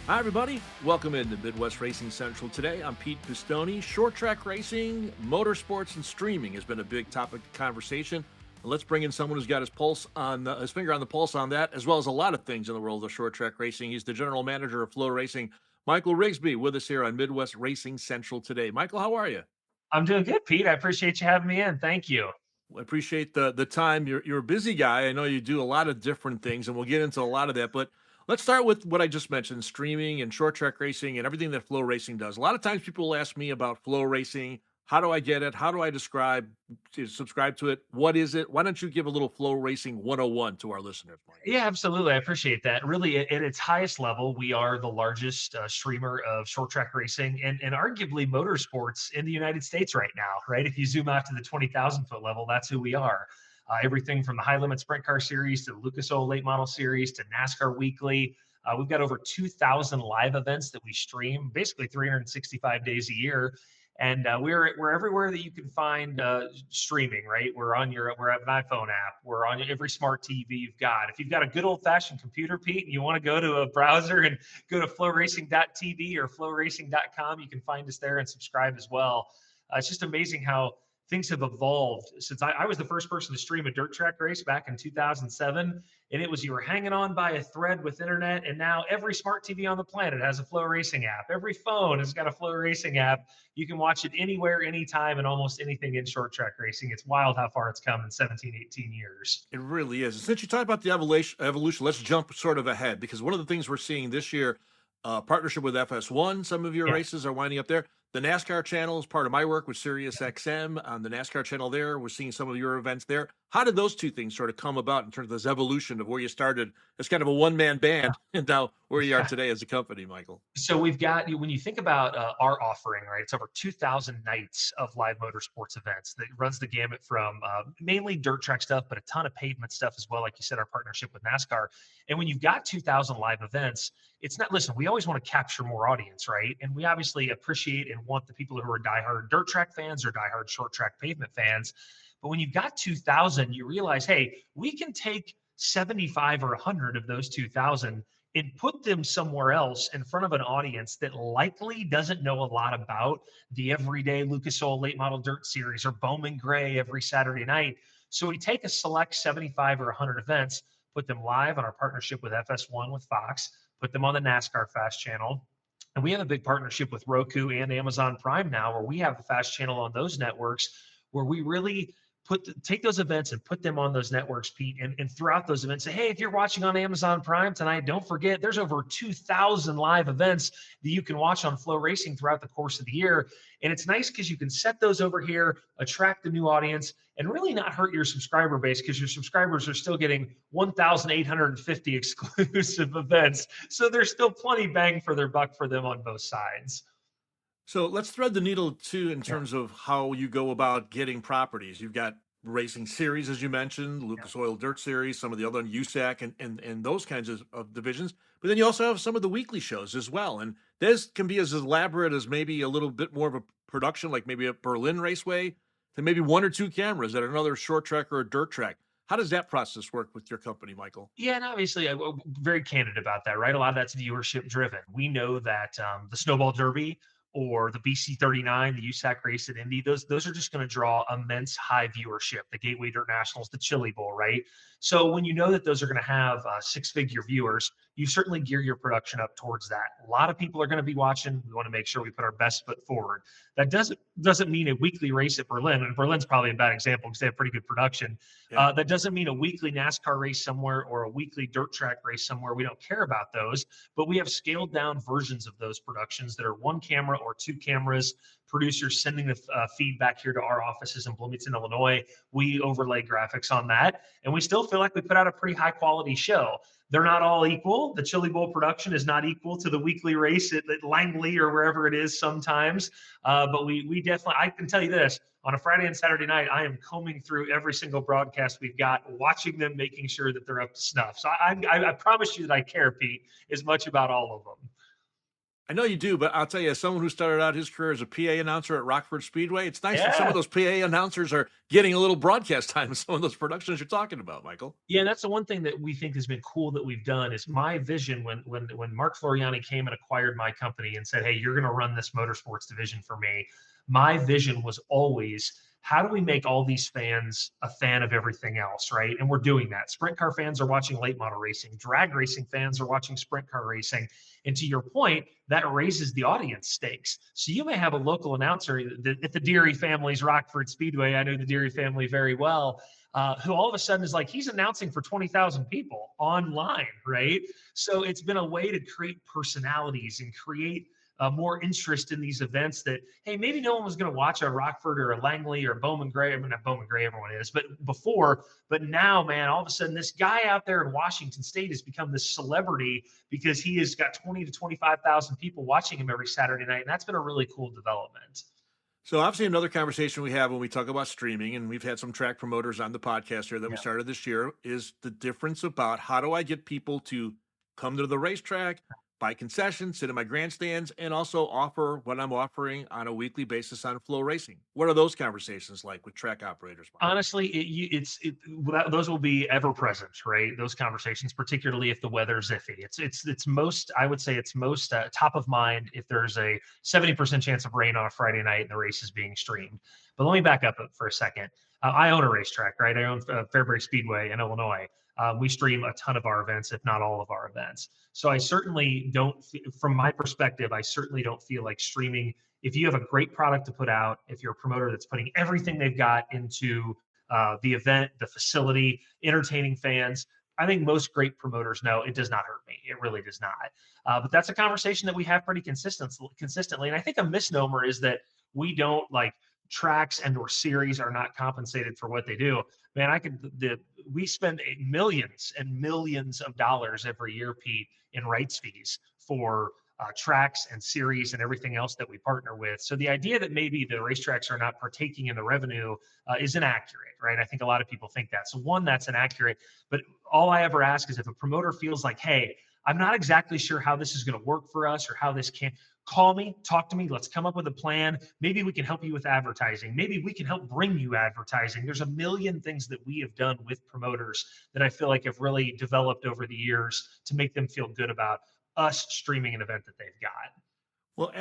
Hi, everybody. Welcome into Midwest Racing Central today. I'm Pete Pistone. Short track racing, motorsports, and streaming has been a big topic of conversation. And let's bring in someone who's got his finger on the pulse on that, as well as a lot of things in the world of short track racing. He's the general manager of FloRacing, Michael Rigsby, with us here on Midwest Racing Central today. Michael, how are you? I'm doing good, Pete. I appreciate you having me in. Thank you. I appreciate the time. You're a busy guy. I know you do a lot of different things, and we'll get into a lot of that. But let's start with what I just mentioned: streaming and short track racing and everything that Flow Racing does. A lot of times people will ask me about Flow Racing. How do I get it? How do I subscribe to it? What is it? Why don't you give a little Flow Racing 101 to our listeners, Michael? Yeah, absolutely. I appreciate that. Really, at its highest level, we are the largest streamer of short track racing and arguably motorsports in the United States right now, right? If you zoom out to the 20,000-foot level, that's who we are. Everything from the high limit sprint car series to the Lucas Oil late model series to NASCAR weekly. We've got over 2,000 live events that we stream basically 365 days a year. And we're everywhere that you can find streaming. Right, we're an iPhone app. We're on every smart TV you've got. If you've got a good old fashioned computer, Pete, and you want to go to a browser and go to flowracing.tv or flowracing.com, you can find us there and subscribe as well. It's just amazing how things have evolved since I was the first person to stream a dirt track race back in 2007, and it was you were hanging on by a thread with internet, and now every smart TV on the planet has a Flow Racing app. Every phone has got a Flow Racing app. You can watch it anywhere, anytime, and almost anything in short track racing. It's wild how far it's come in 17, 18 years. It really is. Since you talked about the evolution, let's jump sort of ahead because one of the things we're seeing this year, partnership with FS1. Some of your Yeah. races are winding up there. The NASCAR channel is part of my work with Sirius XM on the NASCAR channel. There, we're seeing some of your events there. How did those two things sort of come about in terms of this evolution of where you started as kind of a one man band and now where you are today as a company, Michael? So we've got when you think about our offering, right? It's over 2,000 nights of live motorsports events that runs the gamut from mainly dirt track stuff, but a ton of pavement stuff as well. Like you said, our partnership with NASCAR. And when you've got 2,000 live events, it's not. Listen, we always want to capture more audience, right? And we obviously appreciate and want the people who are diehard dirt track fans or diehard short track pavement fans. But when you've got 2,000, you realize, hey, we can take 75 or 100 of those 2,000 and put them somewhere else in front of an audience that likely doesn't know a lot about the everyday Lucas Oil late model dirt series or Bowman Gray every Saturday night. So we take a select 75 or 100 events, put them live on our partnership with FS1 with Fox, put them on the NASCAR Fast channel. And we have a big partnership with Roku and Amazon Prime now, where we have the Fast channel on those networks, where we really take those events and put them on those networks, Pete, and throughout those events say, hey, if you're watching on Amazon Prime tonight, don't forget there's over 2,000 live events that you can watch on Flow Racing throughout the course of the year. And it's nice because you can set those over here, attract the new audience, and really not hurt your subscriber base because your subscribers are still getting 1,850 exclusive events. So there's still plenty bang for their buck for them on both sides. So let's thread the needle too in Yeah. terms of how you go about getting properties. You've got racing series, as you mentioned, Yeah. Lucas Oil Dirt Series, some of the other USAC and those kinds of divisions. But then you also have some of the weekly shows as well. And this can be as elaborate as maybe a little bit more of a production, like maybe a Berlin Raceway, to maybe one or two cameras at another short track or a dirt track. How does that process work with your company, Michael? Yeah, and obviously, I'm very candid about that, right? A lot of that's viewership driven. We know that the Snowball Derby or the BC 39, the USAC race at Indy, those are just going to draw immense high viewership. The Gateway Dirt Nationals, the Chili Bowl, right? So when you know that those are going to have six-figure viewers, you certainly gear your production up towards that. A lot of people are going to be watching. We want to make sure we put our best foot forward. That doesn't mean a weekly race at Berlin, and Berlin's probably a bad example because they have pretty good production. Yeah. That doesn't mean a weekly NASCAR race somewhere or a weekly dirt track race somewhere. We don't care about those, but we have scaled down versions of those productions that are one camera or two cameras. Producers sending the feedback here to our offices in Bloomington, Illinois. We overlay graphics on that, and we still feel like we put out a pretty high quality show. They're not all equal. The Chili Bowl production is not equal to the weekly race at Langley or wherever it is sometimes. But we definitely, I can tell you this, on a Friday and Saturday night, I am combing through every single broadcast we've got, watching them, making sure that they're up to snuff. So I promise you that I care, Pete, as much about all of them. I know you do, but I'll tell you, as someone who started out his career as a PA announcer at Rockford Speedway, it's nice that some of Yeah. those PA announcers are getting a little broadcast time in some of those productions you're talking about, Michael. Yeah, and that's the one thing that we think has been cool that we've done is my vision when Mark Floriani came and acquired my company and said, "Hey, you're going to run this motorsports division for me." My vision was always how do we make all these fans a fan of everything else, right? And we're doing that. Sprint car fans are watching late model racing, drag racing fans are watching sprint car racing. And to your point, that raises the audience stakes. So you may have a local announcer at the Deary family's Rockford Speedway. I know the Deary family very well, who all of a sudden is like he's announcing for 20,000 people online, right? So it's been a way to create personalities and create more interest in these events that, hey, maybe no one was going to watch a Rockford or a Langley or Bowman Gray. I mean, not Bowman Gray, everyone is, but before. But now, man, all of a sudden, this guy out there in Washington State has become this celebrity because he has got 20 to 25,000 people watching him every Saturday night. And that's been a really cool development. So obviously another conversation we have when we talk about streaming, and we've had some track promoters on the podcast here that we Yeah. started this year, is the difference about how do I get people to come to the racetrack, buy concessions, sit in my grandstands, and also offer what I'm offering on a weekly basis on FloRacing. What are those conversations like with track operators, Michael? Honestly, those will be ever present, right? Those conversations, particularly if the weather's iffy. It's most, I would say, it's most top of mind if there's a 70% chance of rain on a Friday night and the race is being streamed. But let me back up for a second. I own a racetrack, right? I own Fairbury Speedway in Illinois. We stream a ton of our events, if not all of our events. So I certainly don't, from my perspective, I certainly don't feel like streaming. If you have a great product to put out, if you're a promoter that's putting everything they've got into the event, the facility, entertaining fans, I think most great promoters know it does not hurt me. It really does not. But that's a conversation that we have pretty consistently. And I think a misnomer is that we don't like tracks and or series are not compensated for what they do. Man, we spend millions and millions of dollars every year, Pete, in rights fees for tracks and series and everything else that we partner with. So the idea that maybe the racetracks are not partaking in the revenue is inaccurate, right? I think a lot of people think that. So one, that's inaccurate. But all I ever ask is if a promoter feels like, hey, I'm not exactly sure how this is going to work for us or how this can call me, talk to me. Let's come up with a plan. Maybe we can help you with advertising. Maybe we can help bring you advertising. There's a million things that we have done with promoters that I feel like have really developed over the years to make them feel good about us streaming an event that they've got. Well,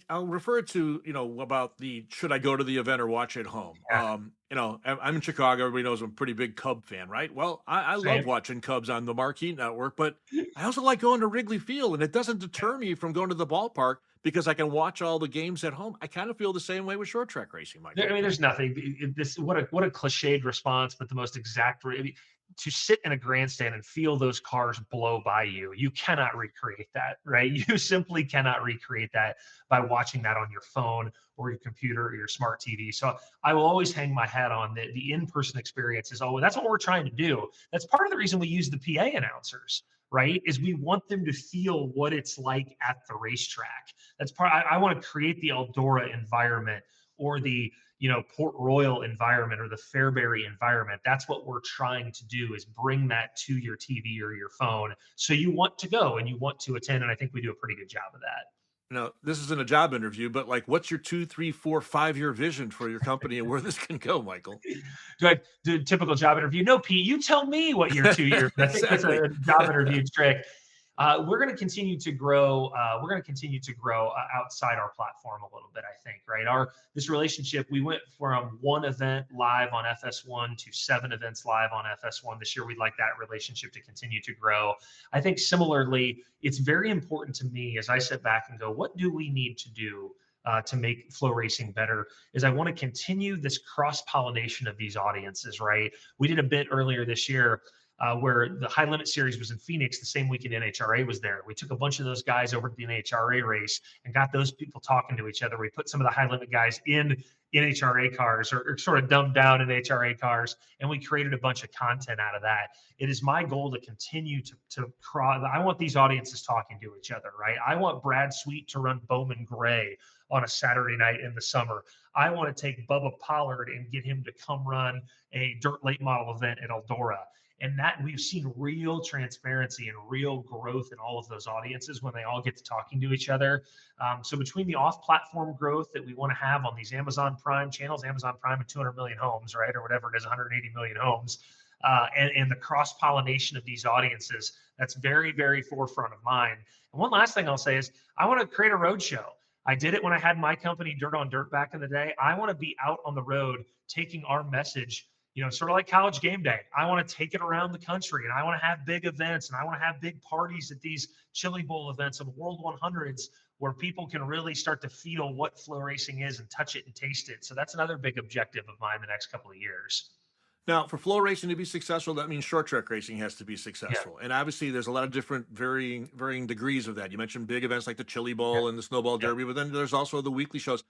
I'll refer to, about the should I go to the event or watch at home? Yeah, I'm in Chicago. Everybody knows I'm a pretty big Cub fan, right? Well, I love same. watching Cubs on the Marquee Network, but I also like going to Wrigley Field, and it doesn't deter me from going to the ballpark because I can watch all the games at home. I kind of feel the same way with short track racing, I Michael. mean, there's nothing. This what a cliched response, but the most exact. I mean, to sit in a grandstand and feel those cars blow by you, you cannot recreate that, right? You simply cannot recreate that by watching that on your phone or your computer or your smart TV. So I will always hang my hat on the in-person experience is always that's what we're trying to do. That's part of the reason we use the PA announcers, right? Is we want them to feel what it's like at the racetrack. That's part. I want to create the Eldora environment or the Port Royal environment or the Fairbury environment. That's what we're trying to do is bring that to your TV or your phone. So you want to go and you want to attend. And I think we do a pretty good job of that. Now, this isn't a job interview, but like, what's your 2, 3, 4, 5 year vision for your company and where this can go, Michael? Do I do a typical job interview? No, Pete, you tell me what your 2 years. I think that's Exactly. a job interview trick. We're going to continue to grow. We're going to continue to grow outside our platform a little bit. I think, right? This relationship. We went from one event live on FS1 to 7 events live on FS1 this year. We'd like that relationship to continue to grow. I think similarly, it's very important to me as I sit back and go, what do we need to do to make FloRacing better? Is I want to continue this cross pollination of these audiences. Right? We did a bit earlier this year where the high limit series was in Phoenix the same weekend NHRA was there. We took a bunch of those guys over to the NHRA race and got those people talking to each other. We put some of the high limit guys in NHRA cars or sort of dumbed down NHRA cars, and we created a bunch of content out of that. It is my goal to continue to cross. I want these audiences talking to each other, right? I want Brad Sweet to run Bowman Gray on a Saturday night in the summer. I want to take Bubba Pollard and get him to come run a dirt late model event at Eldora. And that we've seen real transparency and real growth in all of those audiences when they all get to talking to each other. So between the off-platform growth that we want to have on these Amazon Prime channels, Amazon Prime and 200 million homes, right, or whatever it is, 180 million homes, and the cross-pollination of these audiences, that's very, very forefront of mind. And one last thing I'll say is I want to create a road show. I did it when I had my company, Dirt on Dirt, back in the day. I want to be out on the road taking our message, sort of like College Game Day. I want to take it around the country, and I want to have big events, and I want to have big parties at these Chili Bowl events and World 100s where people can really start to feel what FloRacing is and touch it and taste it. So that's another big objective of mine the next couple of years. Now, for flow racing to be successful, that means short track racing has to be Yeah. successful. And obviously, there's a lot of different varying degrees of that. You mentioned big events like the Chili Yeah. Bowl and the Snowball Yeah. Derby, but then there's also the weekly shows.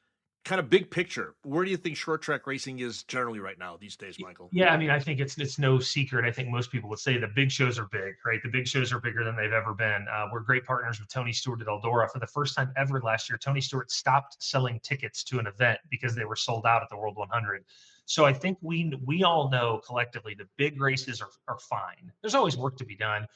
Kind of big picture, where do you think short track racing is generally right now these days, Michael? Yeah, I mean, I think it's no secret. I think most people would say the big shows are big, right? The big shows are bigger than they've ever been. We're great partners with Tony Stewart at Eldora. For the first time ever last year, Tony Stewart stopped selling tickets to an event because they were sold out at the World 100. So I think we all know collectively the big races are fine. There's always work to be done.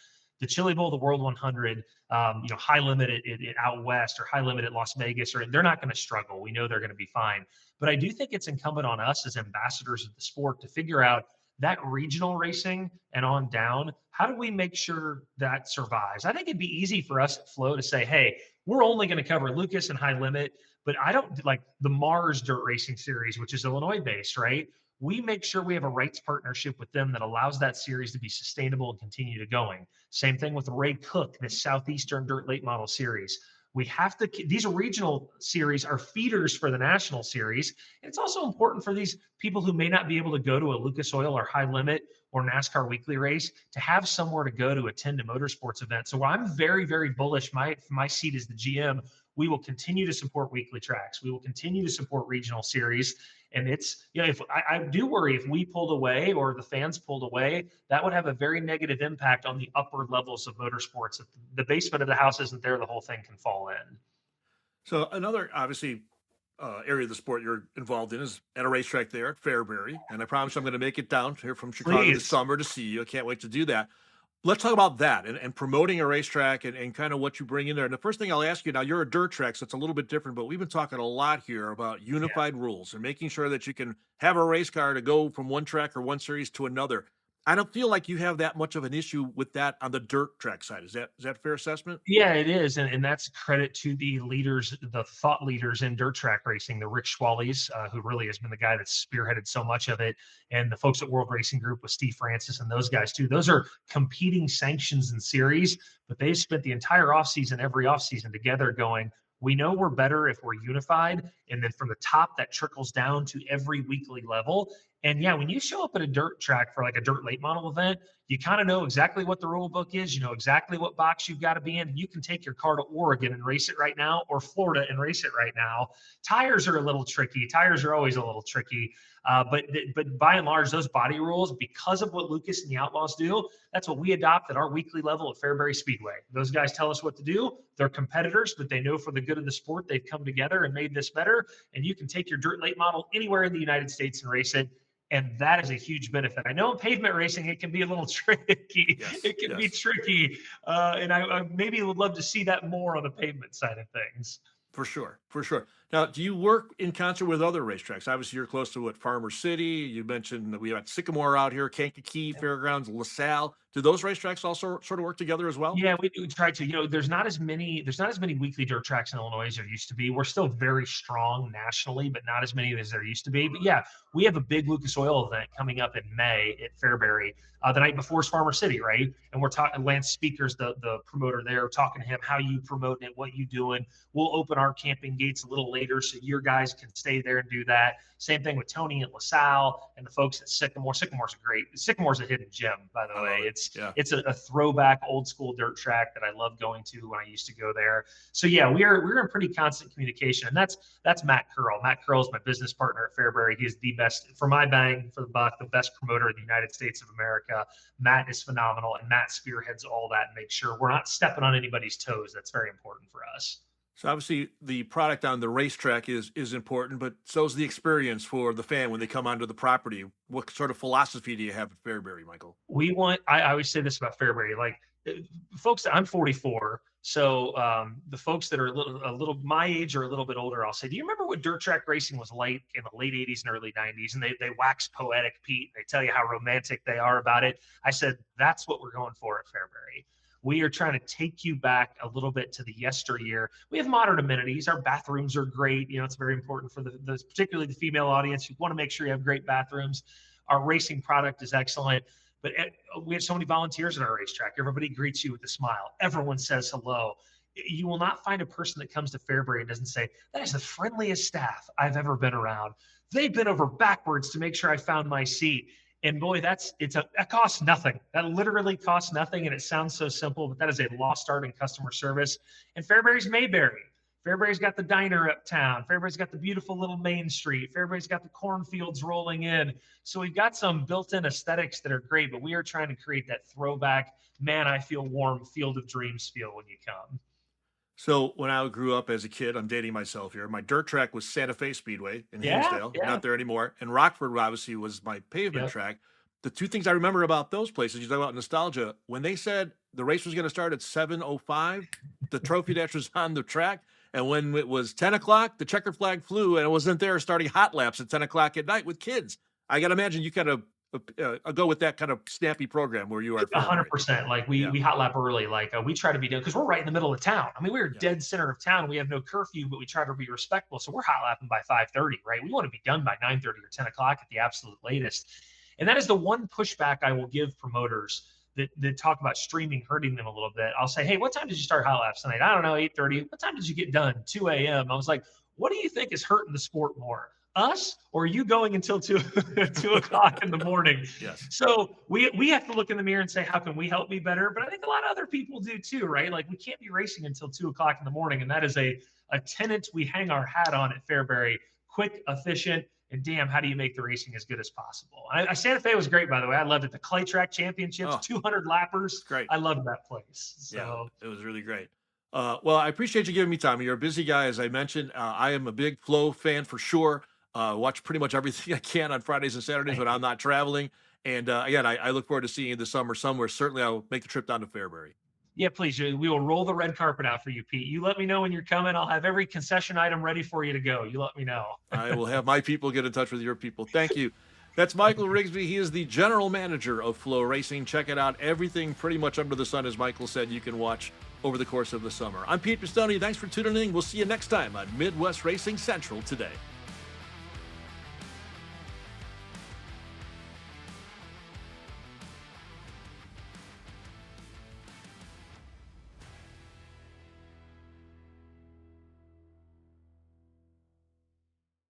The Chili Bowl, the World 100, high limit at out west or high limit at Las Vegas, or they're not going to struggle. We know they're going to be fine. But I do think it's incumbent on us as ambassadors of the sport to figure out that regional racing and on down. How do we make sure that survives? I think it'd be easy for us at Flow to say, hey, we're only going to cover Lucas and high limit, but I don't like the Mars Dirt Racing Series, which is Illinois based, right? We make sure we have a rights partnership with them that allows that series to be sustainable and continue to going. Same thing with Ray Cook, this Southeastern Dirt Late Model Series. We have to, these regional series are feeders for the national series. And it's also important for these people who may not be able to go to a Lucas Oil or High Limit or NASCAR weekly race to have somewhere to go to attend a motorsports event. So I'm very, very bullish. My seat as the GM, we will continue to support weekly tracks. We will continue to support regional series. And it's, if I do worry if we pulled away or the fans pulled away, that would have a very negative impact on the upper levels of motorsports. If the basement of the house isn't there, the whole thing can fall in. So another obviously area of the sport you're involved in is at a racetrack there at Fairbury, and I promise I'm going to make it down here from Chicago this Please. summer to see you. I can't wait to do that. Let's talk about that and promoting a racetrack and kind of what you bring in there. And the first thing I'll ask you now, you're a dirt track, so it's a little bit different, but we've been talking a lot here about Yeah. unified rules and making sure that you can have a race car to go from one track or one series to another. I don't feel like you have that much of an issue with that on the dirt track side. Is that a fair assessment? Yeah, it is, and that's credit to the leaders, the thought leaders in dirt track racing, the Rick Schwallies, who really has been the guy that's spearheaded so much of it, and the folks at World Racing Group with Steve Francis and those guys too. Those are competing sanctions and series, but they've spent the entire offseason, every offseason together going, we know we're better if we're unified. And then from the top, that trickles down to every weekly level. And yeah, when you show up at a dirt track for like a dirt late model event, you kind of know exactly what the rule book is. You know exactly what box you've got to be in. You can take your car to Oregon and race it right now, or Florida and race it right now. Tires are a little tricky. Tires are always a little tricky. But by and large, those body rules, because of what Lucas and the Outlaws do, that's what we adopt at our weekly level at Fairbury Speedway. Those guys tell us what to do. They're competitors, but they know for the good of the sport, they've come together and made this better. And you can take your dirt late model anywhere in the United States and race it. And that is a huge benefit. I know in pavement racing, it can be a little tricky. Yes, It can be yes. tricky. And I maybe would love to see that more on the pavement side of things. For sure, for sure. Now, do you work in concert with other racetracks? Obviously, you're close to what Farmer City. You mentioned that we have Sycamore out here, Kankakee Fairgrounds, LaSalle. Do those racetracks also sort of work together as well? Yeah, we do try to. There's not as many weekly dirt tracks in Illinois as there used to be. We're still very strong nationally, but not as many as there used to be. But yeah, we have a big Lucas Oil event coming up in May at Fairbury. The night before is Farmer City, right? And we're talking Lance Speakers, the promoter there, talking to him how you promoting it, what you doing. We'll open our camping gates a little later so your guys can stay there and do that. Same thing with Tony at LaSalle and the folks at Sycamore. Sycamore's a hidden gem, by the I way. love it. Yeah. It's a throwback old school dirt track that I love going to when I used to go there. So yeah, we're in pretty constant communication, and that's Matt Curl. Matt Curl is my business partner at Fairbury. He's the best for my bang for the buck, the best promoter in the United States of America. Matt is phenomenal, and Matt spearheads all that and makes sure we're not stepping on anybody's toes. That's very important for us. So obviously the product on the racetrack is important, but so is the experience for the fan when they come onto the property. What sort of philosophy do you have at Fairbury, Michael? I always say this about Fairbury, like uh, folks, I'm 44. So the folks that are a little my age or a little bit older, I'll say, do you remember what dirt track racing was like in the late 80s and early 90s? And they wax poetic, Pete. They tell you how romantic they are about it. I said, that's what we're going for at Fairbury. We are trying to take you back a little bit to the yesteryear. We have modern amenities. Our bathrooms are great. It's very important for the particularly the female audience. You want to make sure you have great bathrooms. Our racing product is excellent. But we have so many volunteers at our racetrack. Everybody greets you with a smile. Everyone says hello. You will not find a person that comes to Fairbury and doesn't say, that is the friendliest staff I've ever been around. They've been over backwards to make sure I found my seat. And boy, that costs nothing. That literally costs nothing. And it sounds so simple, but that is a lost art in customer service. And Fairbury's Mayberry. Fairbury's got the diner uptown. Fairbury's got the beautiful little Main Street. Fairbury's got the cornfields rolling in. So we've got some built-in aesthetics that are great, but we are trying to create that throwback, man, I feel warm, field of dreams feel when you come. So when I grew up as a kid, I'm dating myself here. My dirt track was Santa Fe Speedway in Yeah, Hinsdale, yeah, not there anymore. And Rockford obviously was my pavement yeah. track. The two things I remember about those places, you talk about nostalgia, when they said the race was going to start at 7:05, the trophy dash was on the track. And when it was 10 o'clock, the checker flag flew and it wasn't there starting hot laps at 10 o'clock at night with kids. I got to imagine you kind of go with that kind of snappy program where you are at A hundred Fairbury. percent. Like we Yeah. we hot lap early. Like we try to be done because we're right in the middle of town. I mean, we're Yeah. dead center of town. We have no curfew, but we try to be respectful. So we're hot lapping by 5:30, right? We want to be done by 9:30 or 10 o'clock at the absolute latest. And that is the one pushback I will give promoters that talk about streaming hurting them a little bit. I'll say, hey, what time did you start hot laps tonight? I don't know, 8:30. What time did you get done? 2 a.m. I was like, what do you think is hurting the sport more? Us or you going until 2 o'clock in the morning? Yes. So we have to look in the mirror and say, how can we help be better? But I think a lot of other people do too, right? Like we can't be racing until 2 o'clock in the morning. And that is a tenant we hang our hat on at Fairbury. Quick, efficient, and damn, how do you make the racing as good as possible? Santa Fe was great, by the way. I loved it. The Clay Track Championships, Oh, 200 lappers. great. I loved that place. Yeah, So it was really great. Well, I appreciate you giving me time. You're a busy guy, as I mentioned. I am a big Flow fan for sure. Watch pretty much everything I can on Fridays and Saturdays thank when you. I'm not traveling. And again, I look forward to seeing you this summer somewhere. Certainly, I'll make the trip down to Fairbury. Yeah, please. We will roll the red carpet out for you, Pete. You let me know when you're coming. I'll have every concession item ready for you to go. You let me know. I will have my people get in touch with your people. Thank you. That's Michael Rigsby. He is the general manager of Flow Racing. Check it out. Everything pretty much under the sun, as Michael said, you can watch over the course of the summer. I'm Pete Pistone. Thanks for tuning in. We'll see you next time on Midwest Racing Central Today.